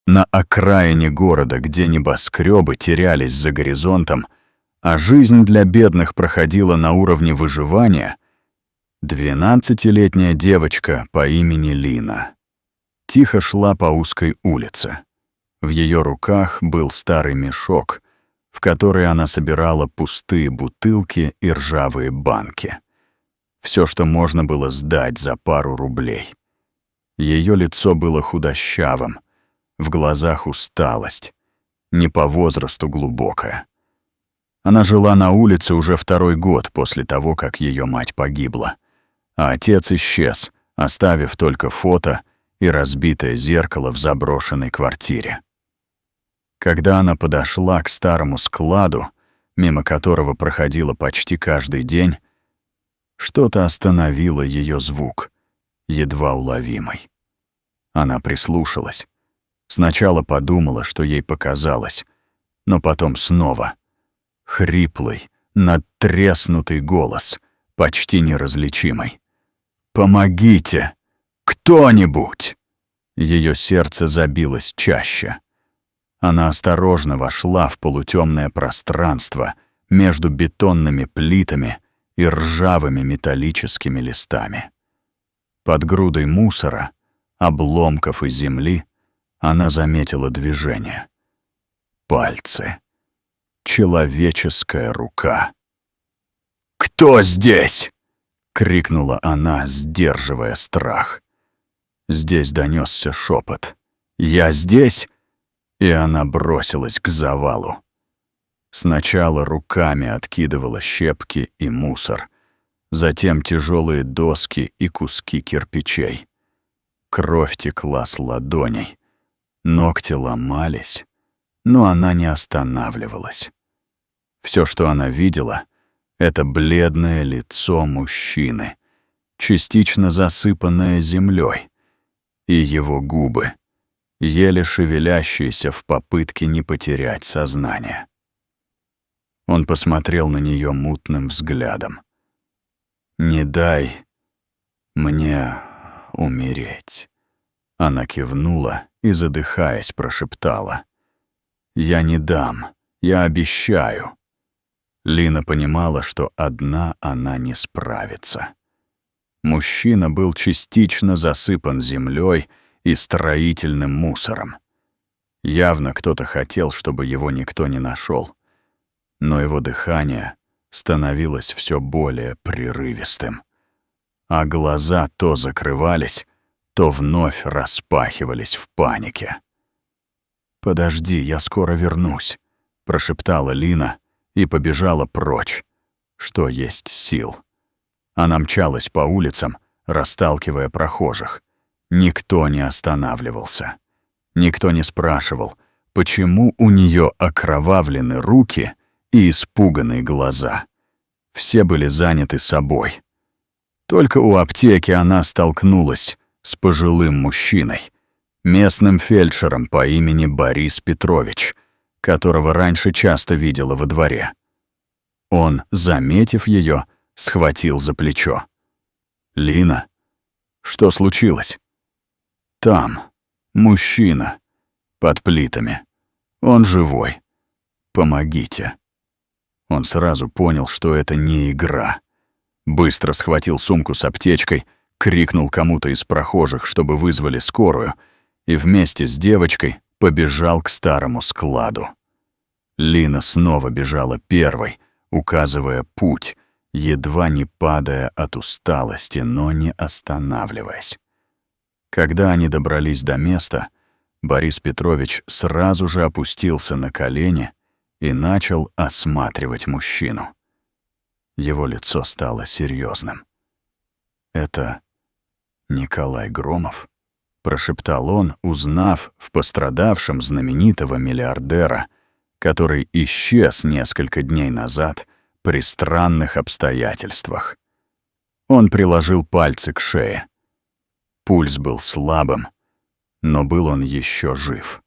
На окраине города, где небоскребы терялись за горизонтом, а жизнь для бедных проходила на уровне выживания, 12-летняя девочка по имени Лина тихо шла по узкой улице. В ее руках был старый мешок, в который она собирала пустые бутылки и ржавые банки. Все, что можно было сдать за пару рублей. Ее лицо было худощавым, в глазах усталость, не по возрасту глубокая. Она жила на улице уже 2-й год после того, как ее мать погибла, а отец исчез, оставив только фото и разбитое зеркало в заброшенной квартире. Когда она подошла к старому складу, мимо которого проходила почти каждый день, что-то остановило ее звук, едва уловимый. Она прислушалась. Сначала подумала, что ей показалось, но потом снова. Хриплый, надтреснутый голос, почти неразличимый. «Помогите! Кто-нибудь!» Ее сердце забилось чаще. Она осторожно вошла в полутемное пространство между бетонными плитами и ржавыми металлическими листами. Под грудой мусора, обломков и земли она заметила движение. Пальцы. Человеческая рука. «Кто здесь?» — крикнула она, сдерживая страх. Здесь донесся шепот. «Я здесь?» И она бросилась к завалу. Сначала руками откидывала щепки и мусор, затем тяжелые доски и куски кирпичей. Кровь текла с ладоней, ногти ломались, но она не останавливалась. Все, что она видела, — это бледное лицо мужчины, частично засыпанное землей, и его губы, еле шевелящиеся в попытке не потерять сознание. Он посмотрел на нее мутным взглядом. «Не дай мне умереть». Она кивнула и, задыхаясь, прошептала: «Я не дам, я обещаю». Лина понимала, что одна она не справится. Мужчина был частично засыпан землей и строительным мусором. Явно кто-то хотел, чтобы его никто не нашел, но его дыхание становилось все более прерывистым, а глаза то закрывались, то вновь распахивались в панике. «Подожди, я скоро вернусь», — прошептала Лина и побежала прочь, что есть сил. Она мчалась по улицам, расталкивая прохожих. Никто не останавливался. Никто не спрашивал, почему у нее окровавлены руки и испуганные глаза. Все были заняты собой. Только у аптеки она столкнулась с пожилым мужчиной, местным фельдшером по имени Борис Петрович, которого раньше часто видела во дворе. Он, заметив ее, схватил за плечо. «Лина, что случилось?» «Там, мужчина, под плитами. Он живой. Помогите». Он сразу понял, что это не игра. Быстро схватил сумку с аптечкой, крикнул кому-то из прохожих, чтобы вызвали скорую, и вместе с девочкой побежал к старому складу. Лина снова бежала первой, указывая путь, едва не падая от усталости, но не останавливаясь. Когда они добрались до места, Борис Петрович сразу же опустился на колени и начал осматривать мужчину. Его лицо стало серьезным. «Это Николай Громов?» — прошептал он, узнав в пострадавшем знаменитого миллиардера, который исчез несколько дней назад при странных обстоятельствах. Он приложил пальцы к шее. Пульс был слабым, но был он еще жив.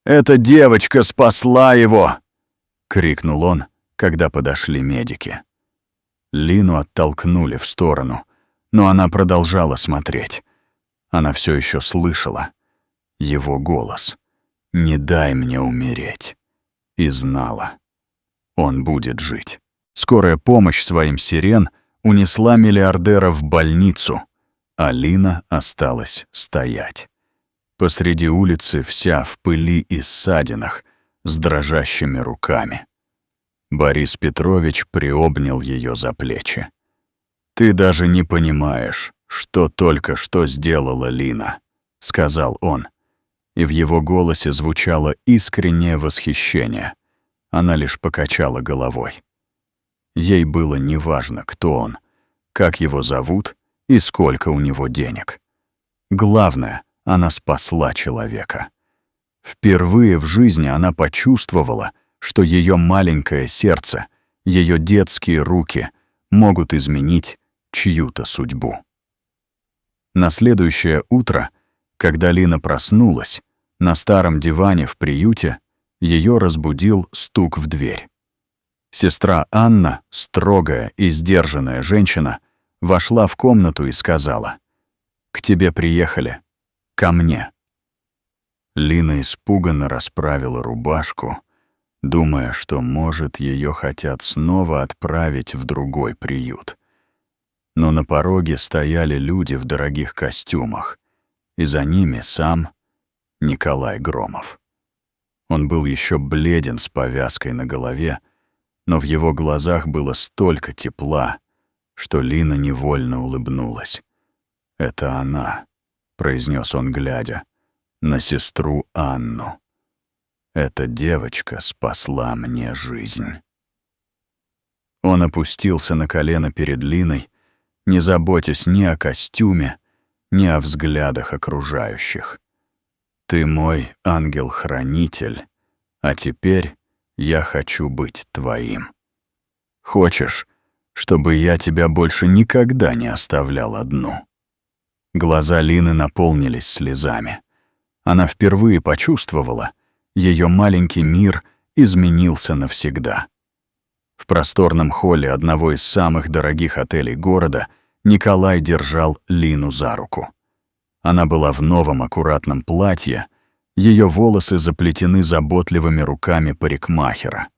«Эта девочка спасла его!» — крикнул он, когда подошли медики. Лину оттолкнули в сторону, но она продолжала смотреть. Она все еще слышала. его голос. «Не дай мне умереть». И знала. Он будет жить. Скорая помощь своим сирен унесла миллиардера в больницу, а Лина осталась стоять. Посреди улицы вся в пыли и ссадинах, с дрожащими руками. Борис Петрович приобнял ее за плечи. «Ты даже не понимаешь, что только что сделала Лина», — сказал он. И в его голосе звучало искреннее восхищение. Она лишь покачала головой. Ей было неважно, кто он, как его зовут и сколько у него денег. Главное, она спасла человека. Впервые в жизни она почувствовала, что ее маленькое сердце, ее детские руки могут изменить чью-то судьбу. На следующее утро, когда Лина проснулась, на старом диване в приюте ее разбудил стук в дверь. Сестра Анна, строгая и сдержанная женщина, вошла в комнату и сказала: «К тебе приехали. Ко мне». Лина испуганно расправила рубашку, думая, что, может, ее хотят снова отправить в другой приют. Но на пороге стояли люди в дорогих костюмах, и за ними сам Николай Громов. Он был еще бледен с повязкой на голове, но в его глазах было столько тепла, что Лина невольно улыбнулась. «Это она», — произнес он, глядя на сестру Анну. «Эта девочка спасла мне жизнь». Он опустился на колено перед Линой, не заботясь ни о костюме, ни о взглядах окружающих. «Ты мой ангел-хранитель, а теперь я хочу быть твоим. Хочешь, чтобы я тебя больше никогда не оставлял одну?» Глаза Лины наполнились слезами. Она впервые почувствовала, ее маленький мир изменился навсегда. В просторном холле одного из самых дорогих отелей города Николай держал Лину за руку. Она была в новом аккуратном платье, ее волосы заплетены заботливыми руками парикмахера.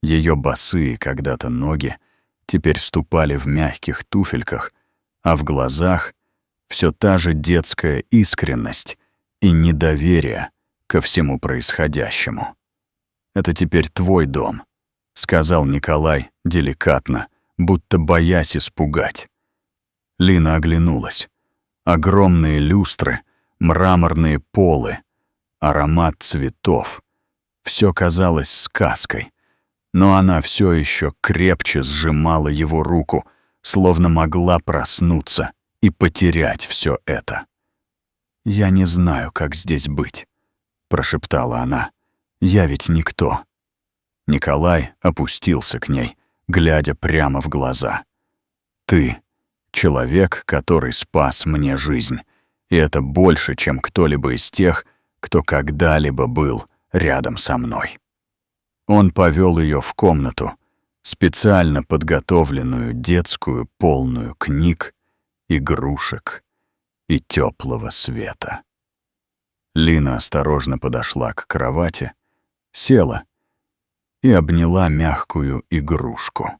Ее босые когда-то ноги теперь ступали в мягких туфельках, а в глазах все та же детская искренность и недоверие ко всему происходящему. «Это теперь твой дом», — сказал Николай деликатно, будто боясь испугать. Лина оглянулась. Огромные люстры, мраморные полы, аромат цветов. Все казалось сказкой, но она все еще крепче сжимала его руку, словно могла проснуться и потерять все это. «Я не знаю, как здесь быть», — прошептала она. «Я ведь никто». Николай опустился к ней, глядя прямо в глаза. «Ты — человек, который спас мне жизнь, и это больше, чем кто-либо из тех, кто когда-либо был рядом со мной». Он повел ее в комнату, специально подготовленную детскую, полную книг, игрушек и теплого света. Лина осторожно подошла к кровати, села и обняла мягкую игрушку.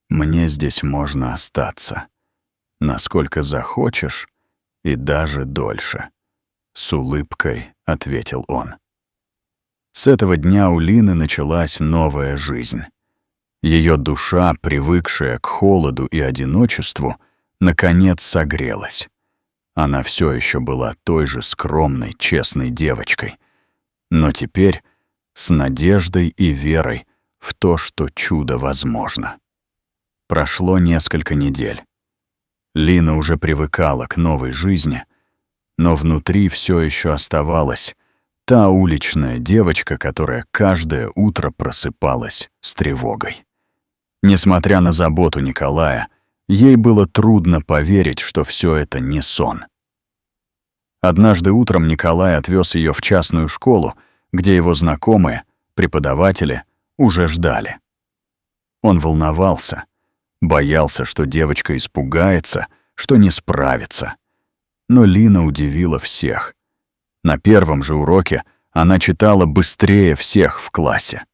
«Мне здесь можно остаться, насколько захочешь, и даже дольше», — с улыбкой ответил он. С этого дня у Лины началась новая жизнь. Ее душа, привыкшая к холоду и одиночеству, наконец согрелась. Она все еще была той же скромной, честной девочкой, но теперь с надеждой и верой в то, что чудо возможно. Прошло несколько недель. Лина уже привыкала к новой жизни, но внутри все еще оставалась та уличная девочка, которая каждое утро просыпалась с тревогой. Несмотря на заботу Николая, ей было трудно поверить, что все это не сон. Однажды утром Николай отвез ее в частную школу, где его знакомые, преподаватели, уже ждали. Он волновался, боялся, что девочка испугается, что не справится. Но Лина удивила всех. На первом же уроке она читала быстрее всех в классе.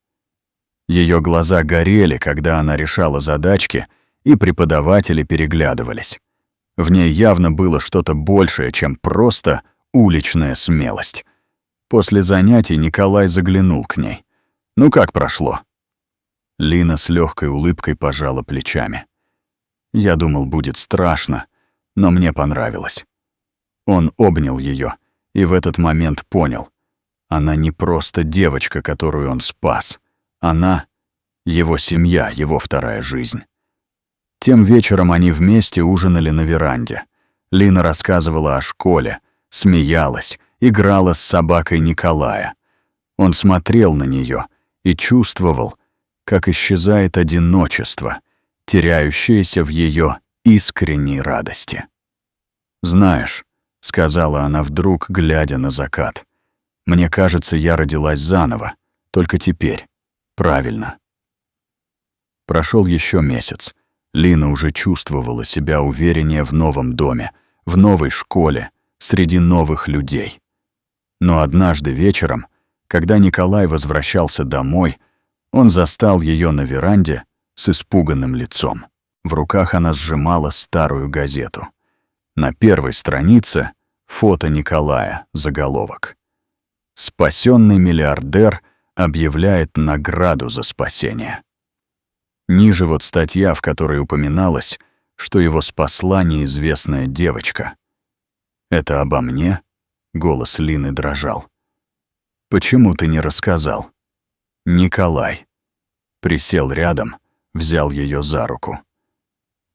Ее глаза горели, когда она решала задачки, и преподаватели переглядывались. В ней явно было что-то большее, чем просто уличная смелость. После занятий Николай заглянул к ней. «Ну как прошло?» Лина с легкой улыбкой пожала плечами. «Я думал, будет страшно, но мне понравилось». Он обнял ее и в этот момент понял. Она не просто девочка, которую он спас. Она — его семья, его вторая жизнь. Тем вечером они вместе ужинали на веранде. Лина рассказывала о школе, смеялась, играла с собакой Николая. Он смотрел на нее и чувствовал, как исчезает одиночество, теряющееся в ее искренней радости. «Знаешь», — сказала она вдруг, глядя на закат, «мне кажется, я родилась заново, только теперь. Правильно». Прошел еще месяц. Лина уже чувствовала себя увереннее в новом доме, в новой школе, среди новых людей. Но однажды вечером, когда Николай возвращался домой, он застал ее на веранде с испуганным лицом. В руках она сжимала старую газету. На первой странице фото Николая, заголовок. «Спасенный миллиардер объявляет награду за спасение». Ниже вот статья, в которой упоминалось, что его спасла неизвестная девочка. «Это обо мне?» — голос Лины дрожал. «Почему ты не рассказал?» Николай присел рядом, взял ее за руку.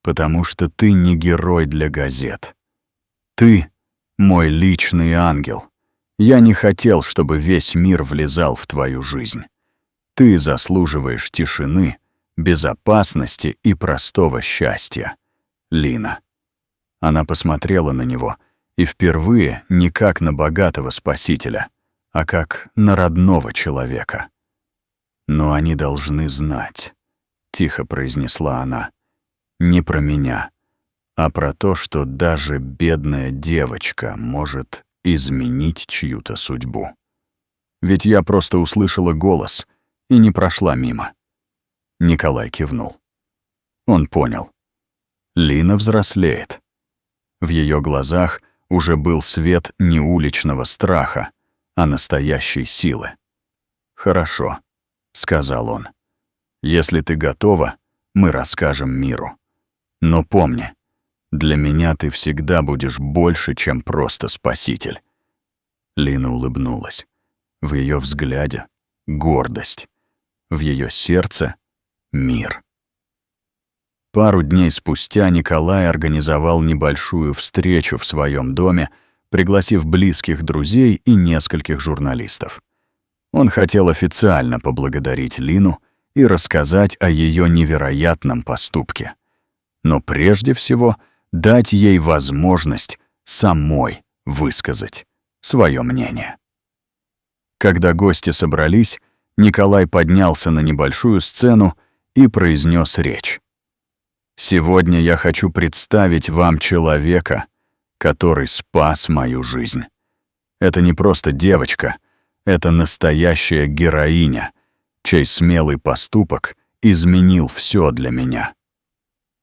«Потому что ты не герой для газет. Ты — мой личный ангел. Я не хотел, чтобы весь мир влезал в твою жизнь. Ты заслуживаешь тишины, безопасности и простого счастья, Лина». Она посмотрела на него, и впервые не как на богатого спасителя, а как на родного человека. «Но они должны знать», — тихо произнесла она, — «не про меня, а про то, что даже бедная девочка может изменить чью-то судьбу. Ведь я просто услышала голос и не прошла мимо». Николай кивнул. Он понял. Лина взрослеет. В ее глазах уже был свет не уличного страха, а настоящей силы. «Хорошо», — сказал он. «Если ты готова, мы расскажем миру. Но помни, для меня ты всегда будешь больше, чем просто спаситель». Лина улыбнулась. В ее взгляде — гордость. В ее сердце — мир. Пару дней спустя Николай организовал небольшую встречу в своем доме, пригласив близких друзей и нескольких журналистов. Он хотел официально поблагодарить Лину и рассказать о ее невероятном поступке. Но прежде всего дать ей возможность самой высказать свое мнение. Когда гости собрались, Николай поднялся на небольшую сцену и произнес речь. «Сегодня я хочу представить вам человека, который спас мою жизнь. Это не просто девочка, это настоящая героиня, чей смелый поступок изменил все для меня».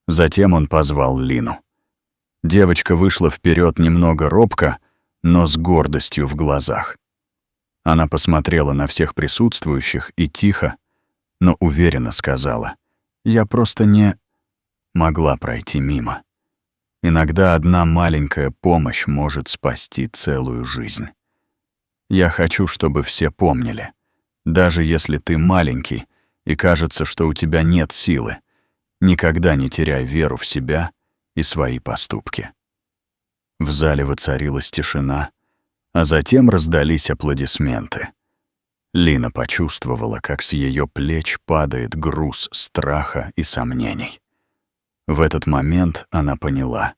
Затем он позвал Лину. Девочка вышла вперед немного робко, но с гордостью в глазах. Она посмотрела на всех присутствующих и тихо, но уверенно сказала: «Я просто не могла пройти мимо. Иногда одна маленькая помощь может спасти целую жизнь. Я хочу, чтобы все помнили, даже если ты маленький и кажется, что у тебя нет силы, никогда не теряй веру в себя и свои поступки». В зале воцарилась тишина, а затем раздались аплодисменты. Лина почувствовала, как с ее плеч падает груз страха и сомнений. В этот момент она поняла,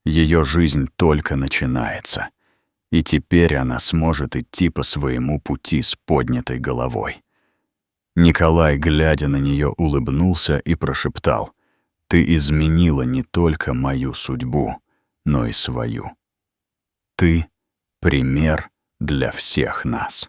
ее жизнь только начинается, и теперь она сможет идти по своему пути с поднятой головой. Николай, глядя на нее, улыбнулся и прошептал: «Ты изменила не только мою судьбу, но и свою. Ты — пример для всех нас.